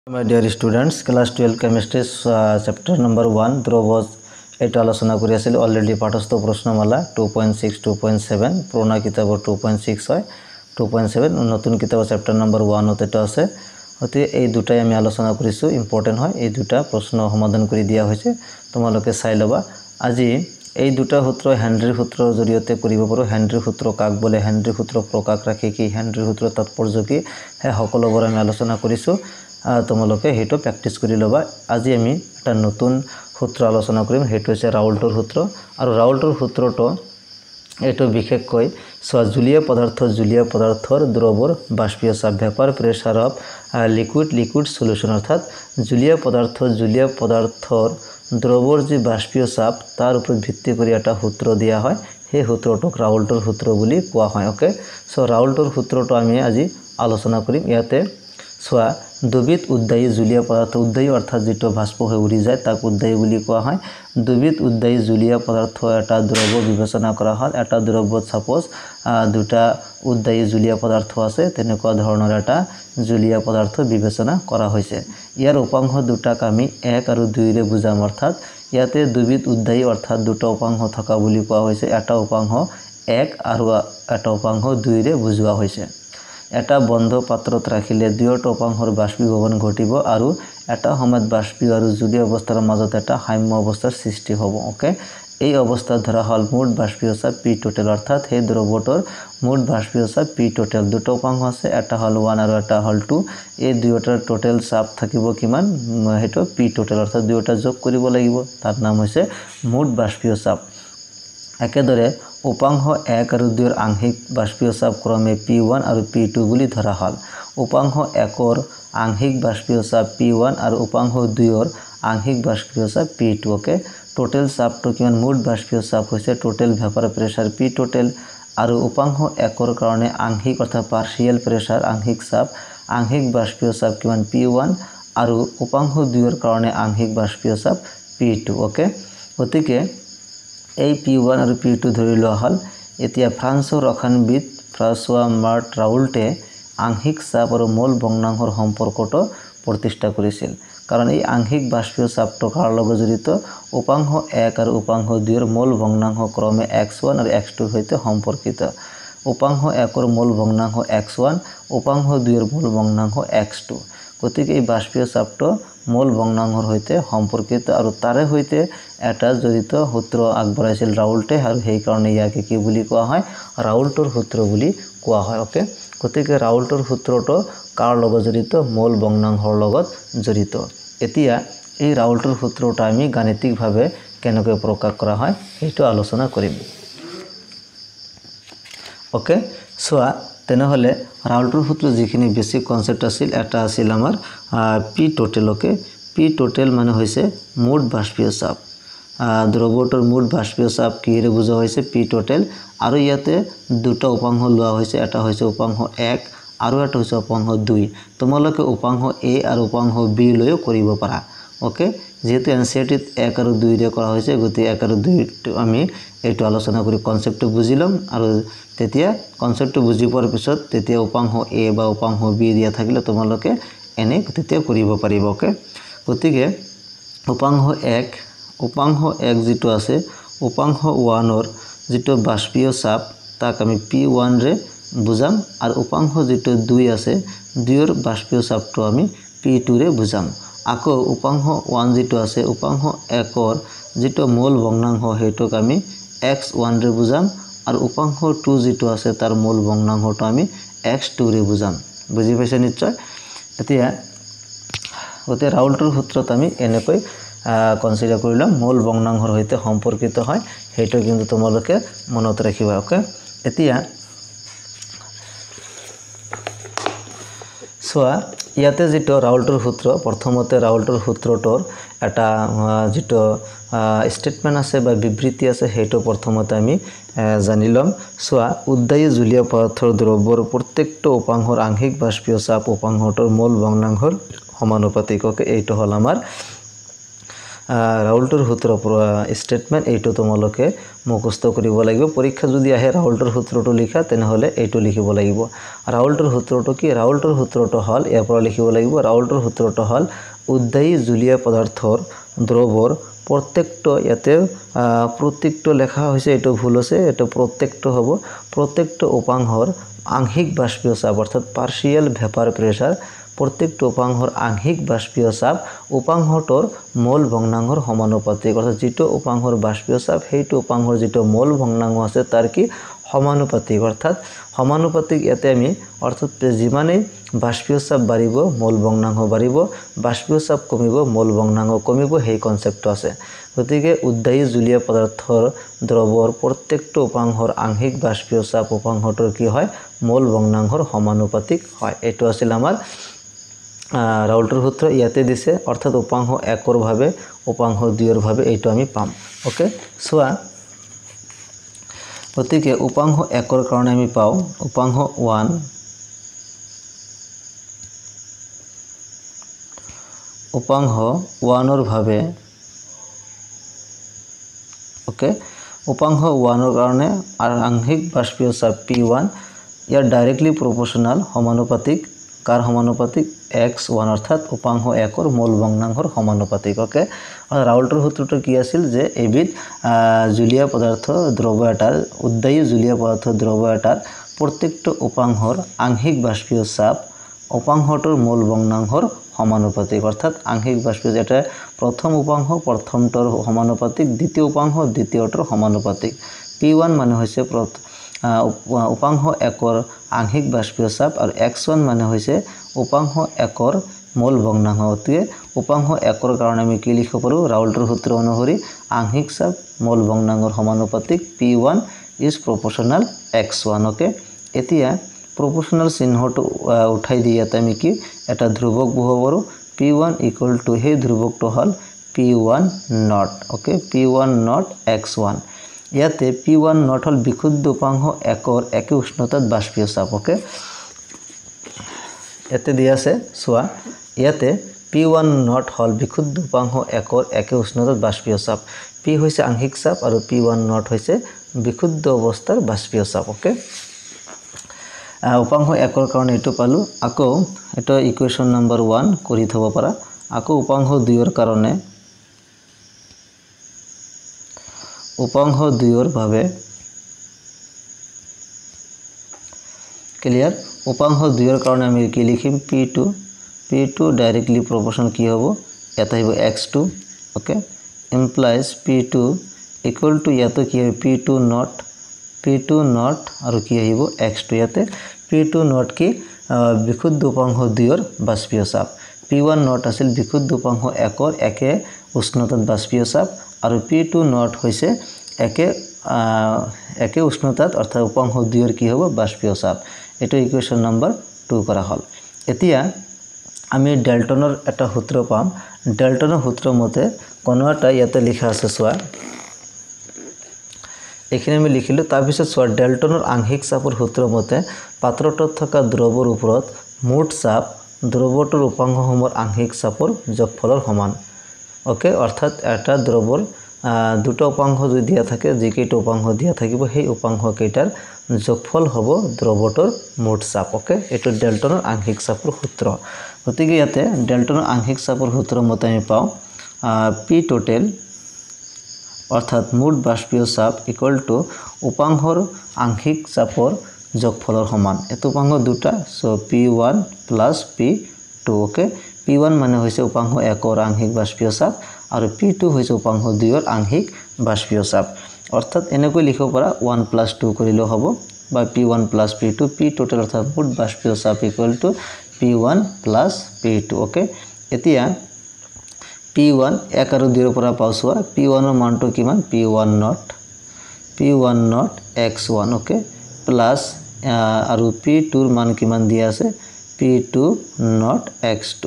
My dear students, class 12 chemistry chapter number 1 দ্ৰবজ এটা আলোচনা কৰি আছিল অলৰেডি পাঠস্থ প্ৰশ্নমালা 2.6 2.7 পুৰণা কিতাপৰ 2.6 হয় 2.7 নতুন কিতাপৰ চ্যাপ্টাৰ নম্বৰ 1 ত এটা আছে অতি এই দুটাই আমি আলোচনা কৰিছো ইম্পৰ্টেন্ট হয় এই দুটা প্ৰশ্ন সমাধান কৰি দিয়া হৈছে তোমালোকে চাই লবা আজি এই দুটা সূত্ৰ হেনৰি সূত্ৰৰ জৰিয়তে কৰিব পাৰো হেনৰি সূত্ৰ কাক বলে হেনৰি সূত্ৰ প্ৰকাশ ৰাখে কি হেনৰি সূত্ৰ তাৎপৰ্য কি হে সকলোবোৰ আমি আলোচনা কৰিছো তোমালোকে হেটো প্ৰ্যাকটিস কৰি লবা আজি আমি এটা নতুন সূত্ৰ আলোচনা কৰিম হেটো হৈছে ৰাউল্টৰ সূত্ৰ আৰু ৰাউল্টৰ সূত্ৰটো এটো বিশেষকৈ জলীয় পদাৰ্থৰ দ্ৰৱৰ বাষ্পীয় চাপ ভেপাৰ প্ৰেসাৰ অফ লিকুইড সলিউশন অৰ্থাৎ জলীয় পদাৰ্থৰ দ্ৰৱৰ যে বাষ্পীয় চাপ তাৰ ওপৰত ভিত্তি কৰি এটা সূত্ৰ দিয়া হয় সেই সূত্ৰটোক ৰাউল্টৰ সূত্ৰ বুলি কোৱা হয় ওকে সো ৰাউল্টৰ সূত্ৰটো আমি আজি আলোচনা কৰিম ইয়াতে সোয়া দুবিধ উদ্দায়ী জলীয় পদাৰ্থ উদ্দায়ী অৰ্থাৎ যেটো বাষ্প হৈ উৰি যায় তাক উদ্দায়ী বুলি কোৱা হয় দুবিধ উদ্দায়ী জলীয় পদাৰ্থ এটা দ্ৰৱ বিবেচনা কৰা হয় এটা দ্ৰৱত সাপোজ দুটা উদ্দায়ী জলীয় পদাৰ্থ আছে তেনেকুৱা ধৰণৰ এটা জলীয় পদাৰ্থ বিবেচনা কৰা হৈছে ইয়াৰ উপাংশ দুটাক আমি 1 আৰু 2 ৰে বুজাম অৰ্থাৎ ইয়াতে দুবিধ উদ্দায়ী অৰ্থাৎ দুটা উপাংশ থকা বুলি কোৱা হৈছে এটা উপাংশ 1 আৰু এটা উপাংশ 2 ৰে বুজোৱা হৈছে এটা বন্ধ পাত্ৰত ৰাখিলে দুয়োটা উপাংশৰ বাষ্পীভৱন ঘটিব আৰু এটা সময়ত বাষ্পীয় আৰু জলীয় অৱস্থাৰ মাজত এটা সাম্য অৱস্থাৰ সৃষ্টি হ'ব ওকে এই অৱস্থা ধৰা হল মুঠ বাষ্পীয় চাপ পি টোটাল অৰ্থাৎ এই দ্ৰৱটোৰ মুঠ বাষ্পীয় চাপ পি টোটাল দুটা উপাংশ আছে এটা হল 1 আৰু এটা হল 2 এই দুয়োটাৰ টোটাল চাপ থাকিব কিমান হেটো পি টোটাল অৰ্থাৎ দুয়োটা যোগ কৰিব লাগিব তাৰ নাম হৈছে মুঠ বাষ্পীয় চাপ একেদৰে উপাংশ 1 আৰু 2 ৰ আংশিক বাষ্পীয় চাপ ক্ৰমে P1 আৰু P2 বুলি ধৰা হল উপাংশ 1 ৰ আংশিক বাষ্পীয় চাপ P1 আৰু উপাংশ 2 ৰ আংশিক বাষ্পীয় চাপ P2 ওকে টোটাল চাপটো কিমান মুঠ বাষ্পীয় চাপ হৈছে টোটাল ভেপাৰ প্ৰেসাৰ P টোটাল আৰু উপাংশ 1 ৰ কাৰণে আংশিক অৰ্থাৎ পাৰ্শিয়াল প্ৰেসাৰ আংশিক চাপ আংশিক বাষ্পীয় চাপ কিমান P1 আৰু উপাংশ 2 ৰ কাৰণে আংশিক বাষ্পীয় চাপ P2 ওকে গতিকে এই P1 আৰু P2 ধৰি লোৱা হল এতিয়া ফ্ৰান্সৰ ৰসায়নবিদ ফ্ৰান্সোৱা মাৰ্ট ৰাউল্টে আংশিক চাপ আৰু মোল ভগ্নাংশৰ সম্পৰ্কটো প্ৰতিষ্ঠা কৰিছিল কাৰণ এই আংশিক বাষ্পীয় চাপটো কাৰ লগত জড়িত উপাংশ 1 আৰু উপাংশ 2 ৰ মোল ভগ্নাংশ ক্ৰমে x1 আৰু x2 ৰ সৈতে সম্পৰ্কিত উপাংশ 1 ৰ মোল ভগ্নাংশ x1 উপাংশ 2 ৰ মোল ভগ্নাংশ x2 গতিকে এই বাষ্পীয় চাপটো মোল ভগ্নাংশৰ সৈতে সম্পৰ্কিত আৰু তাৰে সৈতে এটা জড়িত সূত্ৰ আগবঢ়াইছিল ৰাউল্টে আৰু সেই কাৰণে ইয়াকে কি বুলি কোৱা হয় ৰাউল্টৰ সূত্ৰ বুলি কোৱা হয় ওকে গতিকে ৰাউল্টৰ সূত্ৰটো কাৰ লগত জড়িত মোল ভগ্নাংশৰ লগত জড়িত এতিয়া এই ৰাউল্টৰ সূত্ৰটো আমি গাণিতিকভাৱে কেনেকৈ প্ৰকাশ কৰা হয় এইটো আলোচনা কৰিম ওকে সোয়া তেনেহলে ৰাউল্টৰ সূত্ৰ যিখিনি বেসিক কনসেপ্ট আছিল এটা আছিল আমাৰ P total okay P total মানে হৈছে মুঠ বাষ্পীয় চাপ দ্ৰৱটোৰ মুঠ বাষ্পীয় চাপ কিৰে বুজা হৈছে পি টোটাল আৰু ইয়াতে দুটা উপাংশ লোৱা হৈছে এটা হৈছে উপাংশ 1 আৰু এটা হৈছে উপাংশ 2 তোমালোকে উপাংশ a আৰু উপাংশ b লৈ কৰিব পাৰা ওকে যেহেতু এনসিআৰটিত 1 আৰু 2 ৰে কৰা হৈছে গতি 1 আৰু 2 আমি এইটো আলোচনা কৰি কনসেপ্টটো বুজিলাম আৰু তেতিয়া কনসেপ্টটো বুজি পোৱাৰ পিছত তেতিয়া উপাংশ a বা উপাংশ b দিয়া থাকিলে তোমালোকে এনে তেতিয়া কৰিব পাৰিব ওকে গতিকে উপাংশ 1 যেটো আছে উপাংশ 1 ৰ যেটো বাষ্পীয় চাপ তাক আমি P1 ৰে বুজাম আৰু উপাংশ যেটো 2 আছে 2 ৰ বাষ্পীয় চাপটো আমি P2 ৰে বুজাম আকৌ উপাংশ 1 যেটো আছে উপাংশ 1 ৰ যেটো মোল ভগ্নাংশ হেতুক আমি x1 ৰে বুজাম আৰু উপাংশ 2 যেটো আছে তাৰ মোল ভগ্নাংশটো আমি x2 ৰে বুজাম বুজি পাইছে নিশ্চয় এতিয়া গতে ৰাউল্টৰ সূত্ৰত আমি এনেকৈ কনসিডাৰ কৰিলাম মোল ভগ্নাংশৰ সৈতে সম্পৰ্কিত হয় হেতু কিন্তু তোমালোকে মনত ৰাখিবা ওকে এতিয়া সোয়া ইয়াতে যেটো ৰাউল্টৰ সূত্ৰ প্ৰথমতে ৰাউল্টৰ সূত্ৰটোৰ এটা যেটো স্টেটমেন্ট আছে বা বিবৃতি আছে হেতু প্ৰথমতে আমি জানিলাম সোয়া উদ্দায়ী জলীয় পদাৰ্থৰ দ্ৰৱৰ প্ৰত্যেকটো উপাংশৰ আংশিক বাষ্পীয় চাপ উপাংশটোৰ মোল ভগ্নাংশৰ সমানুপাতিক ওকে এইটো হল আমাৰ ৰাউল্টৰ সূত্ৰ ষ্টেটমেণ্ট এইটো তোমালোকে মুখস্থ কৰিব লাগিব। পৰীক্ষা যদি আহে ৰাউল্টৰ সূত্ৰটো লিখা তেনেহ'লে এইটো লিখিব লাগিব। ৰাউল্টৰ সূত্ৰটো কি? ৰাউল্টৰ সূত্ৰটো হ'ল ইয়াৰ পৰা লিখিব লাগিব। ৰাউল্টৰ সূত্ৰটো হ'ল উদ্বায়ী জুলীয়া পদাৰ্থৰ দ্ৰৱৰ প্ৰত্যেকটো, ইয়াতে প্ৰত্যেকটো লেখা হৈছে, এইটো ভুল আছে, এইটো প্ৰত্যেকটো হ'ব। প্ৰত্যেকটো উপাংশৰ আংশিক বাষ্পীয় চাপ অৰ্থাৎ পাৰ্চিয়েল ভেপাৰ প্ৰেছাৰ, প্ৰত্যেকটো উপাংশৰ আংশিক বাষ্পীয় চাপ উপাংশটোৰ মূল ভগ্নাংশৰ সমানুপাতিক। অৰ্থাৎ যিটো উপাংশৰ বাষ্পীয় চাপ সেইটো উপাংশৰ যিটো মূল ভগ্নাংশ আছে তাৰ কি সমানুপাতিক। অৰ্থাৎ সমানুপাতিক ইয়াতে আমি অৰ্থাৎ যিমানেই বাষ্পীয় চাপ বাঢ়িব মূল ভগ্নাংশ বাঢ়িব, বাষ্পীয় চাপ কমিব মূল ভগ্নাংশ কমিব, সেই কনচেপ্টটো আছে। গতিকে উদ্বায়ী জুলীয়া পদাৰ্থৰ দ্ৰৱৰ প্ৰত্যেকটো উপাংশৰ আংশিক বাষ্পীয় চাপ উপাংশটোৰ কি হয় মূল ভগ্নাংশৰ সমানুপাতিক হয়। এইটো আছিল আমাৰ ৰাউল্টৰ সূত্ৰ। ইয়াতে দিছে অৰ্থাৎ উপাংশ 1ৰ ভাৱে উপাংশ 2ৰ ভাৱে এইটো আমি পাম। ওকে, চোৱা, গতিকে উপাংশ 1ৰ কাৰণে আমি পাওঁ উপাংশ 1 উপাংশ 1ৰ ভাৱে, ওকে, উপাংশ 1ৰ কাৰণে আংশিক বাষ্পীয় চাপ P1 ইয়াৰ ডাইৰেক্টলি প্ৰপোৰ্শনাল সমানুপাতিক, কাৰ সমানুপাতিক x1 অৰ্থাৎ উপাংশ 1ৰ মূল ভগ্নাংশৰ সমানুপাতিক। ওকে, ৰাউল্টৰ সূত্ৰটো কি আছিল যে এবিধ জুলীয়া পদাৰ্থ দ্ৰৱ এটাৰ, উদ্বায়ী জুলীয়া পদাৰ্থ দ্ৰৱ এটাৰ প্ৰত্যেকটো উপাংশৰ আংশিক বাষ্পীয় চাপ উপাংশটোৰ মূল ভগ্নাংশৰ সমানুপাতিক। অৰ্থাৎ আংশিক বাষ্পীয় এটা প্ৰথম উপাংশ প্ৰথমটোৰ সমানুপাতিক, দ্বিতীয় উপাংশ দ্বিতীয়টোৰ সমানুপাতিক। P1 মানে হৈছে উপাংশ 1ৰ আংশিক বাষ্পীয় চাপ আৰু x1 মানে হৈছে উপাংশ 1ৰ মূল ভগ্নাংশ। গতিকে উপাংশ 1ৰ কাৰণে আমি কি লিখিব পাৰোঁ? ৰাউল্টৰ সূত্ৰ অনুসৰি আংশিক চাপ মূল ভগ্নাংশৰ সমানুপাতিক P1 ইজ প্ৰপোৰ্শনাল x1। ওকে, এতিয়া প্ৰপোৰ্শনাল চিহ্নটো উঠাই দি ইয়াতে আমি কি এটা ধ্ৰুৱক বহাব পাৰোঁ। P1 ইকুৱেল টু সেই ধ্ৰুৱকটো হ'ল P1 not. Okay, P1 not x1। ইয়াতে P1 নট হ'ল বিশুদ্ধ উপাংশ 1ৰ একে উষ্ণতাত বাষ্পীয় চাপ। ওকে, ইয়াতে দিয়া আছে, চোৱা, ইয়াতে P1 নট হ'ল বিশুদ্ধ উপাংশ 1ৰ একে উষ্ণতাত বাষ্পীয় চাপ। P হৈছে আংশিক চাপ আৰু P1 নট হৈছে বিশুদ্ধ অৱস্থাৰ বাষ্পীয় চাপ। ওকে, উপাংশ 1ৰ কাৰণে এইটো পালোঁ। আকৌ এটা ইকুৱেশ্যন নম্বৰ 1 কৰি থ'ব পাৰা। আকৌ উপাংশ 2ৰ কাৰণে উপাংশ 2ৰ ভাৱে ক্লিয়াৰ। উপাংশ 2ৰ কাৰণে আমি কি লিখিম? P2 ডাইৰেক্টলি প্ৰপোৰ্শন কি হ'ব? ইয়াতে আহিব x2। Okay, implies P2 equal to ইয়াতে কি হয় P2 নট আৰু কি আহিব x2। ইয়াতে P2 নট কি বিশুদ্ধ উপাংশ 2ৰ বাষ্পীয় চাপ, P1 নট আছিল বিশুদ্ধ উপাংশ 1ৰ একে উষ্ণতাত বাষ্পীয় চাপ আৰু P2 নট হৈছে একে উষ্ণতাত অৰ্থাৎ উপাংশ 2ৰ কি হ'ব বাষ্পীয় চাপ। এইটো ইকুৱেশ্যন নম্বৰ 2 কৰা হ'ল। এতিয়া আমি ডেল্টনৰ এটা সূত্ৰ পাম। ডেল্টনৰ সূত্ৰ মতে কোনো এটা ইয়াতে লিখা আছে, চোৱা, এইখিনি আমি লিখিলোঁ। তাৰপিছত চোৱা, ডেল্টনৰ আংশিক চাপৰ সূত্ৰ মতে পাত্ৰটোত থকা দ্ৰৱৰ ওপৰত মুঠ চাপ দ্ৰৱটোৰ উপাংশসমূহৰ আংশিক চাপৰ যোগফলৰ সমান। ওকে, অৰ্থাৎ এটা দ্ৰৱৰ দুটা উপাংশ যদি দিয়া থাকে, যিকেইটা উপাংশ দিয়া থাকিব সেই উপাংশ কেইটাৰ যোগফল হ'ব দ্ৰৱটোৰ মুঠ চাপ। ওকে, এইটো ডেল্টনৰ আংশিক চাপৰ সূত্ৰ। গতিকে ইয়াতে ডেল্টনৰ আংশিক চাপৰ সূত্ৰ মতে আমি পাওঁ P টোটেল অৰ্থাৎ মুঠ বাষ্পীয় চাপ ইকুৱেল টু উপাংশৰ আংশিক চাপৰ যোগফলৰ সমান। এইটো উপাংশ দুটা, চ' P1 plus P2। Okay, P1 মানে হৈছে উপাংশ 1ৰ আংশিক বাষ্পীয় চাপ আৰু P2 হৈছে উপাংশ 2ৰ আংশিক বাষ্পীয় চাপ। অৰ্থাৎ এনেকৈ লিখিব পৰা 1 + 2 কৰিলেও হ'ব বা P1 + P2। P টোটেল অৰ্থাৎ মুঠ বাষ্পীয় চাপ equal to P1 + P2। Okay, এতিয়া P1 1 আৰু 2ৰ পৰা পাওঁ, চোৱা, P1ৰ মানটো কিমান? P1 not x1। Okay, plus আৰু P2ৰ মান কিমান দিয়া আছে? P2 not x2।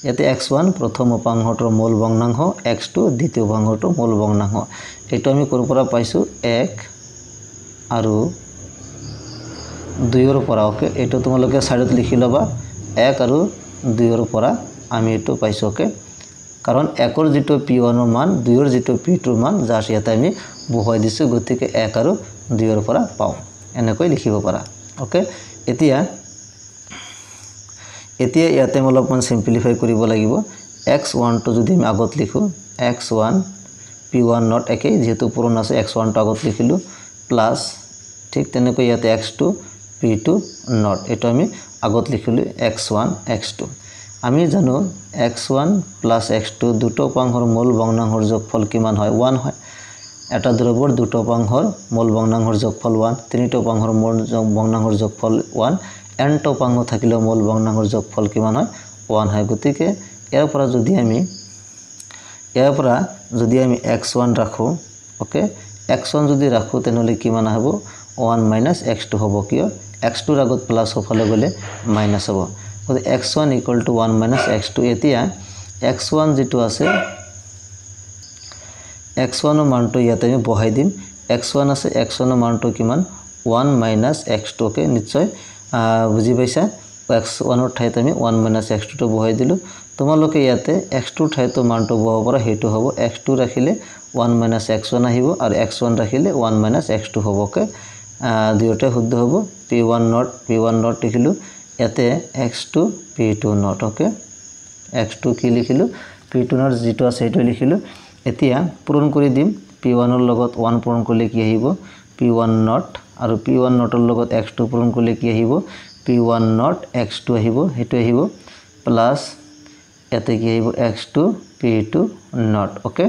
ইয়াতে x1 প্ৰথম উপাংশটোৰ মূল ভগ্নাংশ, x2 দ্বিতীয় উপাংশটোৰ মূল ভগ্নাংশ। এইটো আমি ক'ৰ পৰা পাইছোঁ? 1 আৰু 2ৰ পৰা। ওকে, এইটো তোমালোকে ছাইডত লিখি ল'বা, 1 আৰু 2ৰ পৰা আমি এইটো পাইছোঁ। ওকে, কাৰণ 1 ৰ যেটো p1 ৰ মান 2 ৰ যেটো p2 ৰ মান জাস্ট ইয়াতে আমি বহুৱাই দিছো গতিকে 1 আৰু 2 ৰ পৰা পাও এনেকৈ লিখিব পাৰা ওকে এতিয়া ইয়াতে অলপমান সিম্পলিফাই কৰিব লাগিব x1 টো যদি আমি আগত লিখো x1 p1 not একে যেহেতু পুরন আছে x1 টো আগত লিখিলো প্লাস ঠিক তেনেকৈ ইয়াতে x2 p2 not এটা আমি আগত লিখিলো x1 x2 আমি জানো x1 plus x2 দুটো উপাংশৰ মূল ভগ্নাংশৰ যোগফল কিমান হয় 1 হয় এটা দ্ৰৱৰ দুটো উপাংশৰ মূল ভগ্নাংশৰ যোগফল 1 তিনিটো উপাংশৰ মূল ভগ্নাংশৰ যোগফল 1 n টো উপাংশ থাকিলে মূল ভগ্নাংশৰ যোগফল কিমান হয় 1 হয় গতিকে ইয়াৰ পৰা যদি আমি x1 ৰাখো ওকে x1 যদি ৰাখো তেনেহলে কিমান হ'ব 1 - x2 হ'ব কিয় x2 ৰ আগত প্লাস হফালে গলে মাইনাস হ'ব গতি x1 = 1 - x2 এতিয়া x1 যেটো আছে x1 ৰ মানটো ইয়াতে আমি বহাই দিম x1 আছে x1 ৰ মানটো কিমান 1 - x2 কে নিশ্চয় বুজি পাইছা x1 ৰ ঠাইত আমি 1 - x2 টো বহাই দিলো তোমালোকে ইয়াতে x2 ৰ ঠাইত মানটো বহাব পৰা হেতু হ'ব x2 ৰাখিলে 1 - x1 আহিব আৰু x1 ৰাখিলে 1 - x2 হ'ব কে দুয়োটা শুদ্ধ হ'ব p1 not লিখিলো ইয়াতে x2 p2 not okay x2 কি লিখিলো p2 not যেটো আছে সেইটো লিখিলো এতিয়া পূৰণ কৰি দিম p1 ৰ লগত 1 পূৰণ কৰিলে কি আহিব p1 not আৰু p1 not ৰ লগত x2 পূৰণ কৰিলে কি আহিব p1 not x2 আহিব হেতু আহিব প্লাস ইয়াতে কি আহিব x2 p2 not ওকে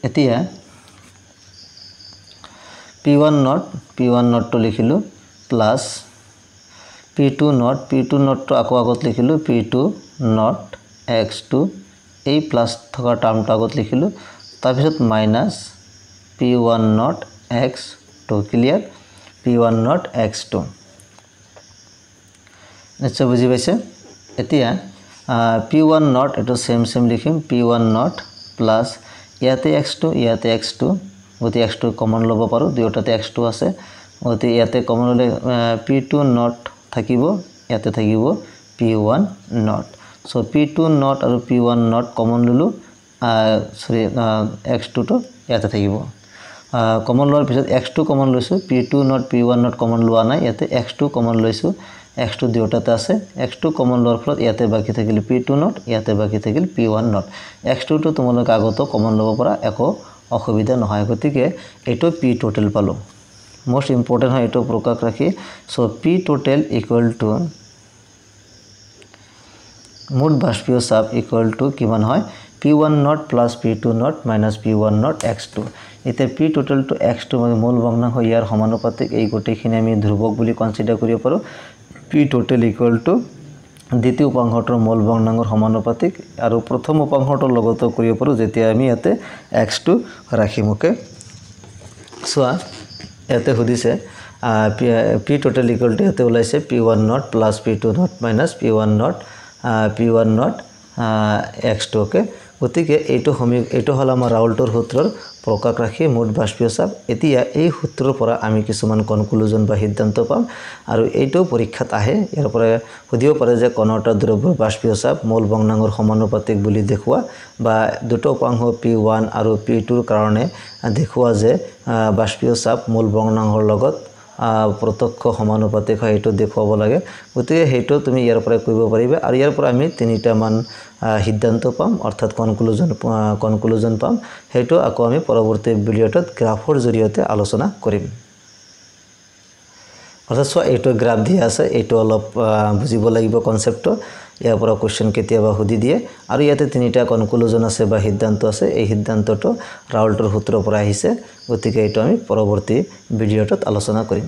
এতিয়া p1 not to লিখিলো প্লাস p2 not to আকৌ আগত লিখিলো p2 not x2 এই প্লাস থকা টার্মটো আগত লিখিলো তাৰ পিছত minus p1 not x2 clear p1 not x2 নিশ্চয় বুজি পাইছে এতিয়া p1 not এটো সেম লিখিম p1 not প্লাস ইয়াতে x2 গতি x2 কমন লব পাৰো দুয়োটাতে x2 আছে গতি ইয়াতে কমন ললে p2 not থাকিব ইয়াতে থাকিব p1 not so p2 not আৰু p1 not কমন ললো সৰি x2 টো ইয়াতে থাকিব কমন লোৱাৰ পিছত x2 কমন লৈছো p2 not p1 not common লোৱা নাই ইয়াতে x2 কমন লৈছো x2 দুয়োটাতে আছে x2 কমন লোৱাৰ ফলত ইয়াতে বাকি থাকিল p2 not ইয়াতে বাকি থাকিল p1 not x2 টো তোমালোক আগত কমন লব পৰা একো অসুবিধা নহয় গতিকে এটো p total পালো মোস্ট ইম্পৰ্টেন্ট হয় এটো প্ৰকাশ ৰাখি সো p total = মোট বাষ্পীয় চাপ = কিমান হয় p1 not plus p2 not minus p1 not x2 এতে p total to x2 মানে মূল ভগ্নাংশ ইয়াৰ সমানুপাতিক এই গোটেইখিনি আমি ধ্ৰুবক বুলি কনসিডাৰ কৰিব পাৰো p total = দ্বিতীয় উপাংশটোৰ মূল ভগ্নাংশৰ সমানুপাতিক আৰু প্ৰথম উপাংশটোৰ লগত কৰিব পাৰো যেতিয়া আমি ইয়াতে x2 ৰাখিম ওকে সোয়া ইয়াতে হদিছে p total = ইয়াতে ওলাইছে p1 not plus p2 not minus p1 not x2 okay গতিকে এইটো হল আমাৰ ৰাউল্টৰ সূত্ৰৰ প্ৰকাশ ৰাখি মোট বাষ্পীয় চাপ এতিয়া এই সূত্ৰৰ পৰা আমি কিছুমান কনক্লুজন বা সিদ্ধান্ত পাম আৰু এইটো পৰীক্ষাত আহে ইয়াৰ পৰা সুধিব পাৰে যে কণটা দ্ৰব্যৰ বাষ্পীয় চাপ মূল ভগ্নাংশৰ সমানুপাতিক বুলি দেখুৱা বা দুটো উপাংশ p1 আৰু p2 ৰ কাৰণে দেখুৱা যে বাষ্পীয় চাপ মূল ভগ্নাংশৰ লগত প্ৰত্যক্ষ সমানুপাতিক হয় এটো দেখুৱাব লাগে গতিকে হেটো তুমি ইয়াৰ পৰা কৰিব পাৰিবা আৰু ইয়াৰ পৰা আমি তিনিটা মান সিদ্ধান্ত পাম অৰ্থাৎ কনক্লুজন পাম হেটো আকৌ আমি পৰৱৰ্তী ভিডিঅ'টোত গ্ৰাফৰ জৰিয়তে আলোচনা কৰিম অৰ্থাৎ এটো গ্ৰাফ দিয়া আছে এটো অলপ বুজিব লাগিব কনসেপ্টটো ইয়াৰ পৰা কোৱেশ্চন কেতিয়াবা সুধি দিয়ে আৰু ইয়াতে তিনিটা কনক্লুজন আছে বা সিদ্ধান্ত আছে এই সিদ্ধান্তটো ৰাউল্টৰ সূত্ৰৰ পৰা আহিছে গতিকে এটো আমি পৰৱৰ্তী ভিডিঅ'টোত আলোচনা কৰিম